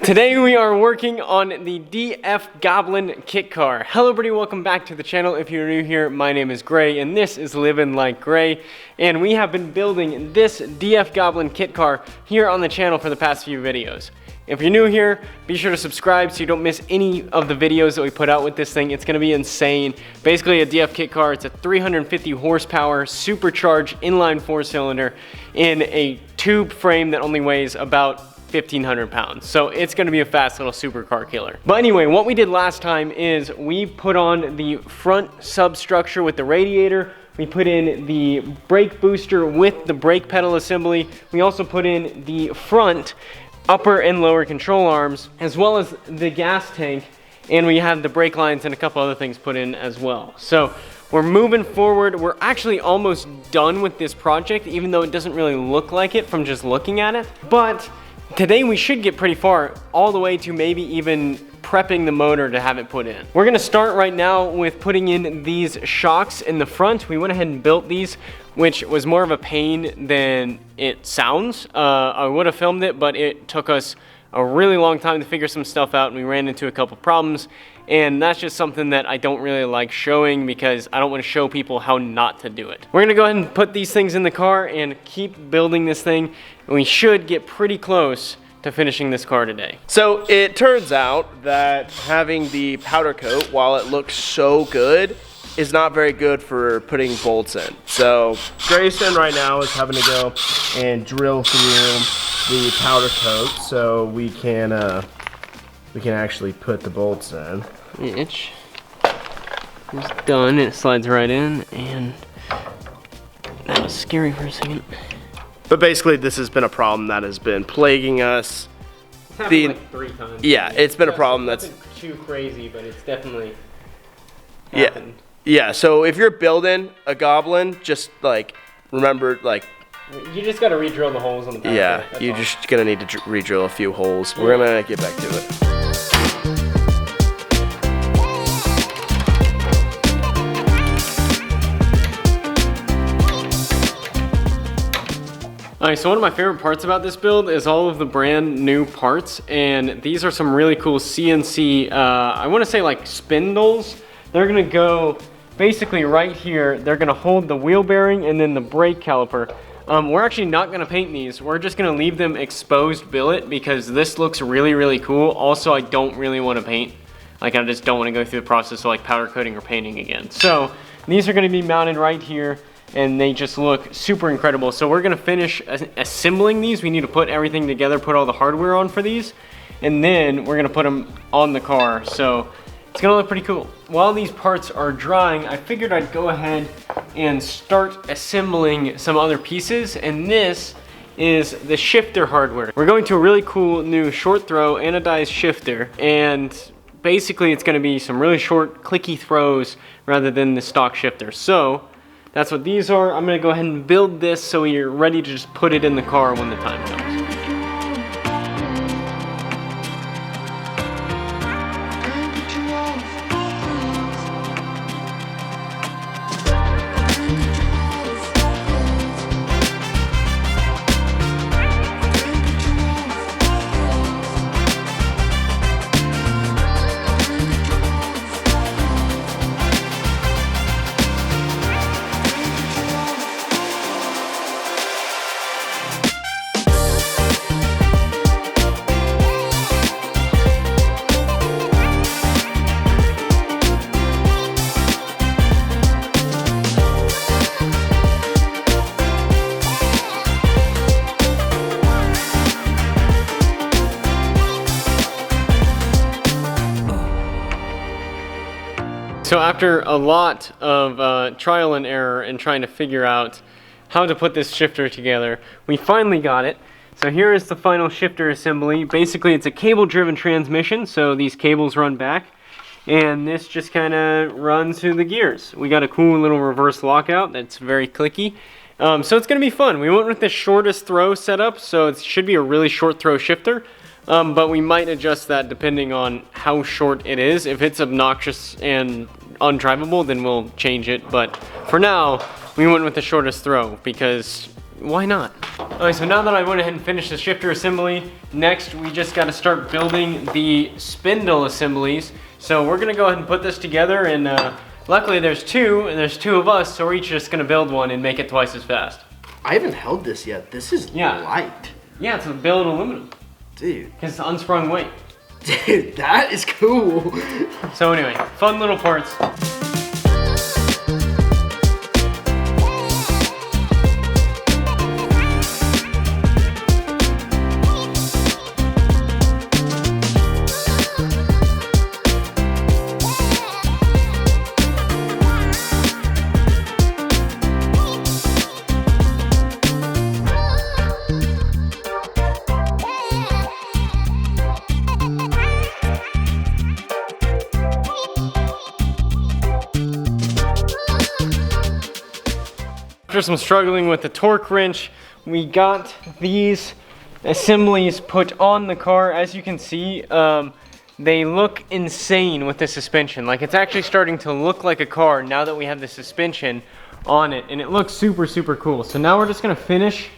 Today we are working on the DF Goblin kit car. Hello everybody, welcome back to the channel. If you're new here, my name is Gray and this is Living Like Gray. And we have been building this DF Goblin kit car here on the channel for the past few videos. If you're new here, be sure to subscribe so you don't miss any of the videos that we put out with this thing. It's gonna be insane. Basically a DF kit car, it's a 350 horsepower, supercharged inline 4-cylinder in a tube frame that only weighs about 1,500 pounds. So it's gonna be a fast little supercar killer. But anyway, what we did last time is we put on the front substructure with the radiator. We put in the brake booster with the brake pedal assembly. We also put in the front upper and lower control arms, as well as the gas tank, and we have the brake lines and a couple other things put in as well. So we're moving forward. We're actually almost done with this project, even though it doesn't really look like it from just looking at it. But today we should get pretty far, all the way to maybe even prepping the motor to have it put in. We're gonna start right now with putting in these shocks in the front. We went ahead and built these, which was more of a pain than it sounds. I would have filmed it, but it took us a really long time to figure some stuff out, and we ran into a couple problems. And that's just something that I don't really like showing because I don't want to show people how not to do it. We're gonna go ahead and put these things in the car and keep building this thing. And we should get pretty close to finishing this car today. So it turns out that having the powder coat, while it looks so good, is not very good for putting bolts in. So Grayson right now is having to go and drill through the powder coat so we can actually put the bolts in. It's done, it slides right in, and that was scary for a second. But basically this has been a problem that has been plaguing us. It's happened like 3 times. Yeah, it's been a problem that's too crazy, but it's definitely happened. Yeah, so if you're building a Goblin, just like remember, like, you just gotta re-drill the holes on the back. Yeah, you're just gonna need to re-drill a few holes. We're gonna get back to it. Alright, so one of my favorite parts about this build is all of the brand new parts, and these are some really cool CNC, I want to say like spindles. They're gonna go basically right here. They're gonna hold the wheel bearing and then the brake caliper. We're actually not gonna paint these. We're just gonna leave them exposed billet because this looks really, really cool. Also, I don't really want to paint. Like, I just don't want to go through the process of like powder coating or painting again. So these are gonna be mounted right here, and they just look super incredible. So we're gonna finish assembling these. We need to put everything together, put all the hardware on for these, and then we're gonna put them on the car. So it's gonna look pretty cool. While these parts are drying, I figured I'd go ahead and start assembling some other pieces, and this is the shifter hardware. We're going to a really cool new short throw anodized shifter, and basically it's gonna be some really short clicky throws rather than the stock shifter. So that's what these are. I'm gonna go ahead and build this so you're ready to just put it in the car when the time comes. So after a lot of trial and error and trying to figure out how to put this shifter together, we finally got it. So here is the final shifter assembly. Basically it's a cable driven transmission, so these cables run back, and this just kind of runs through the gears. We got a cool little reverse lockout that's very clicky. So it's gonna be fun. We went with the shortest throw setup, so it should be a really short throw shifter. But we might adjust that depending on how short it is. If it's obnoxious and undrivable, then we'll change it. But for now, we went with the shortest throw because why not? Alright, so now that I went ahead and finished the shifter assembly, next we just got to start building the spindle assemblies. So we're going to go ahead and put this together, and luckily there's two, and there's two of us, so we're each just going to build one and make it twice as fast. I haven't held this yet. This is light. Yeah, it's a billet aluminum. Dude. Because it's unsprung weight. Dude, that is cool. So anyway, fun little parts. After some struggling with the torque wrench, we got these assemblies put on the car. As you can see, they look insane with the suspension. Like, it's actually starting to look like a car now that we have the suspension on it, and it looks super, super cool. So now we're just gonna finish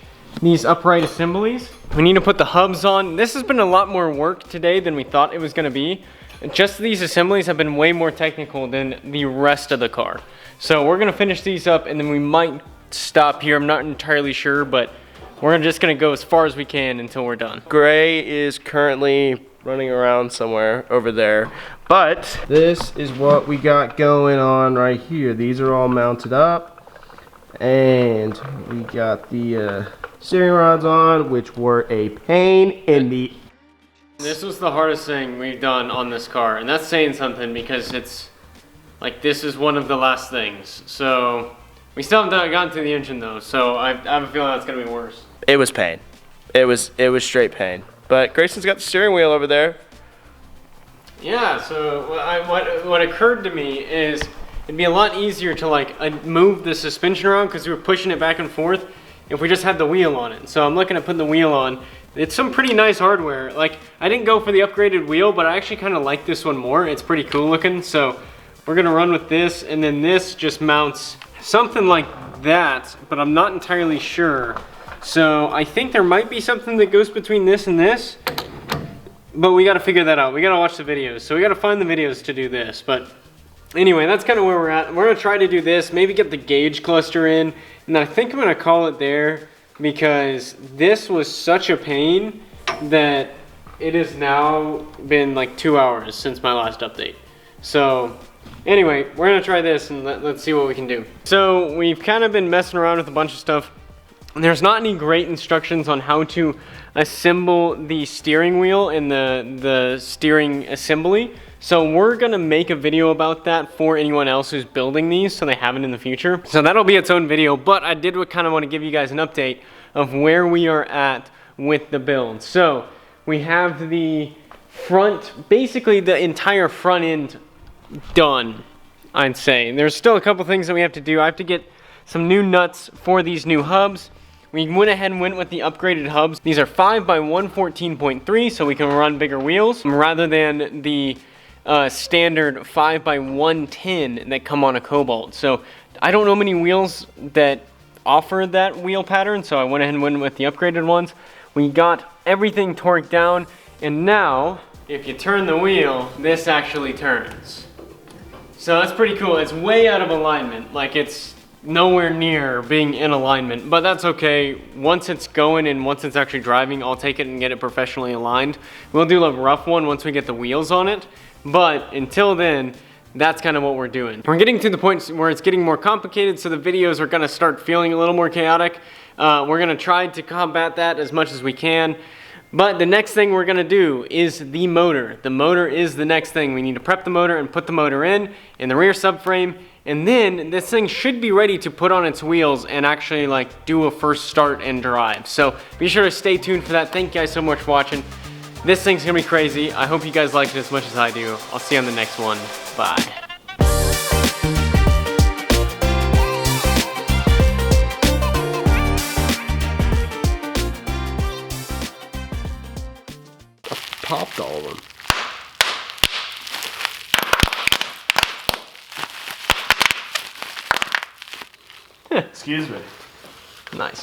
these upright assemblies. We need to put the hubs on. This has been a lot more work today than we thought it was gonna be. Just these assemblies have been way more technical than the rest of the car. So we're gonna finish these up, and then we might stop here. I'm not entirely sure, but we're just gonna go as far as we can until we're done. Gray is currently running around somewhere over there, but this is what we got going on right here. These are all mounted up, and we got the steering rods on, which were a pain in the... This was the hardest thing we've done on this car, and that's saying something because it's like, this is one of the last things. So we still haven't gotten to the engine though, so I have a feeling that's gonna be worse. It was pain. It was straight pain. But Grayson's got the steering wheel over there. Yeah, so what occurred to me is it'd be a lot easier to like move the suspension around because we were pushing it back and forth if we just had the wheel on it. So I'm looking at putting the wheel on. It's some pretty nice hardware. Like, I didn't go for the upgraded wheel, but I actually kind of like this one more. It's pretty cool looking, so we're gonna run with this, and then this just mounts something like that, but I'm not entirely sure. So I think there might be something that goes between this and this, but we gotta figure that out. We gotta watch the videos. So we gotta find the videos to do this. But anyway, that's kind of where we're at. We're gonna try to do this, maybe get the gauge cluster in, and I think I'm gonna call it there because this was such a pain that it has now been like 2 hours since my last update. So anyway, we're gonna try this and let's see what we can do. So we've kind of been messing around with a bunch of stuff. There's not any great instructions on how to assemble the steering wheel and the steering assembly. So we're gonna make a video about that for anyone else who's building these so they have it in the future. So that'll be its own video, but I did kind of want to give you guys an update of where we are at with the build. So we have the front, basically the entire front end done, I'd say. There's still a couple things that we have to do. I have to get some new nuts for these new hubs. We went ahead and went with the upgraded hubs. These are 5x114.3, so we can run bigger wheels rather than the standard 5x110 that come on a Cobalt. So I don't know many wheels that offer that wheel pattern, so I went ahead and went with the upgraded ones. We got everything torqued down, and now if you turn the wheel, this actually turns. So that's pretty cool. It's way out of alignment. Like, it's nowhere near being in alignment, but that's okay. Once it's going and once it's actually driving, I'll take it and get it professionally aligned. We'll do a rough one once we get the wheels on it, but until then, that's kind of what we're doing. We're getting to the point where it's getting more complicated, so the videos are gonna start feeling a little more chaotic. We're gonna try to combat that as much as we can. But the next thing we're gonna do is the motor. The motor is the next thing. We need to prep the motor and put the motor in the rear subframe, and then this thing should be ready to put on its wheels and actually like do a first start and drive. So be sure to stay tuned for that. Thank you guys so much for watching. This thing's gonna be crazy. I hope you guys liked it as much as I do. I'll see you on the next one. Bye. Popped all of them. Excuse me. Nice.